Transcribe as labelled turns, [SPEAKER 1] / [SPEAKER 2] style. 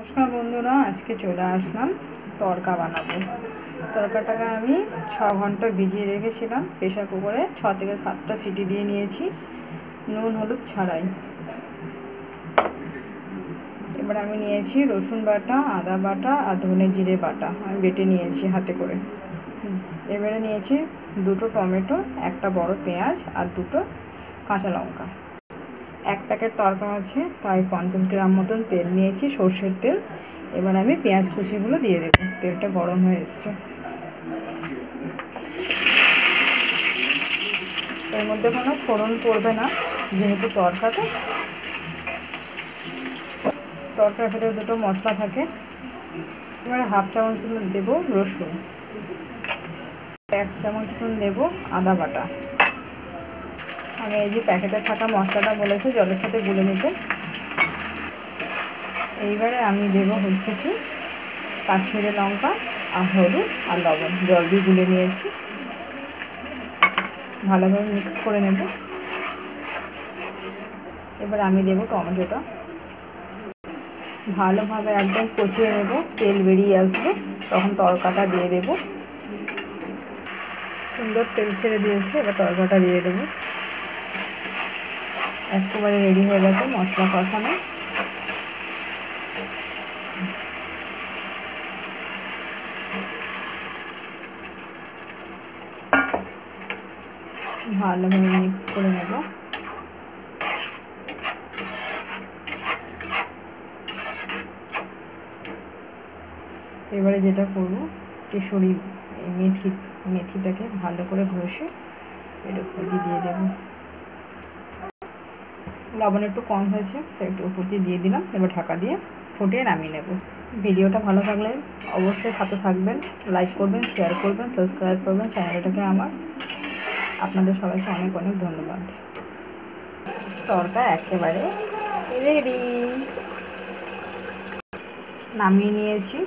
[SPEAKER 1] নমস্কার বন্ধুরা, আজকে চলে আসলাম তড়কা বানাবো। তড়কাটাকে আমি 6 ঘন্টা ভিজিয়ে রেখেছিলাম প্রেসার কুকারে। 6 থেকে 7টা সিটি দিয়ে নিয়েছি, নুন হলুদ ছাড়াই। এবার আমি নিয়েছি রসুন বাটা, আদা বাটা আর ধনে জিরে বাটা, আমি বেটে নিয়েছি হাতে করে। এবারে নিয়েছি 2টো টমেটো, একটা বড় পেঁয়াজ আর 2টো কাঁচা লঙ্কা। 1 প্যাকেট তড়কা আছে, তাই 50 গ্রাম মতন তেল নিয়েছি, সর্ষের তেল। এবার আমি পেঁয়াজ কুচিগুলো দিয়ে দেবো। তেলটা গরম হয়ে এসছে। এর মধ্যে কোনো ফোড়ন পড়বে না, যেহেতু তড়কার ভেতরে 2টো মশলা থাকে। এবারে 1/2 চামচ দেবো রসুন, 1 চামচ দেবো আদা বাটা। আমি এই যে প্যাকেটে থাকা মশলাটা বলেছি জলের সাথে গুলে নিতে। এইবারে আমি দেবো হচ্ছে কি কাশ্মীরি লঙ্কা আর হলুদ আর লবণ, জল দিয়ে গুলে নিয়েছি। ভালোভাবে মিক্স করে নেব। এবার আমি দেবো টমেটোটা, ভালোভাবে একদম কষিয়ে নেব। তেল বেরিয়ে আসবে, তখন তড়কাটা দিয়ে দেব। সুন্দর তেল ছেড়ে দিয়েছে, এবার তড়কাটা দিয়ে দেবো। একেবারে রেডি হয়ে গেছে মশলা কষানো। ভালোভাবে মিক্স করে নেব। এবারে যেটা করবো, কেশরি মেথিটাকে ভালো করে ঘষে এর উপর দিয়ে দেবো। লবণ একটু কম হয়েছে, তাই একটু উপর দিয়ে দিলাম। এবার ঢাকা দিয়ে ফুটিয়ে নামিয়ে নেব। ভিডিওটা ভালো লাগলে অবশ্যই সাথে থাকবেন, লাইক করবেন, শেয়ার করবেন, সাবস্ক্রাইব করবেন চ্যানেলটাকে আমার। আপনাদের সবাইকে অনেক অনেক ধন্যবাদ। তড়কা একেবারে রেডি, নামিয়ে নিয়েছি।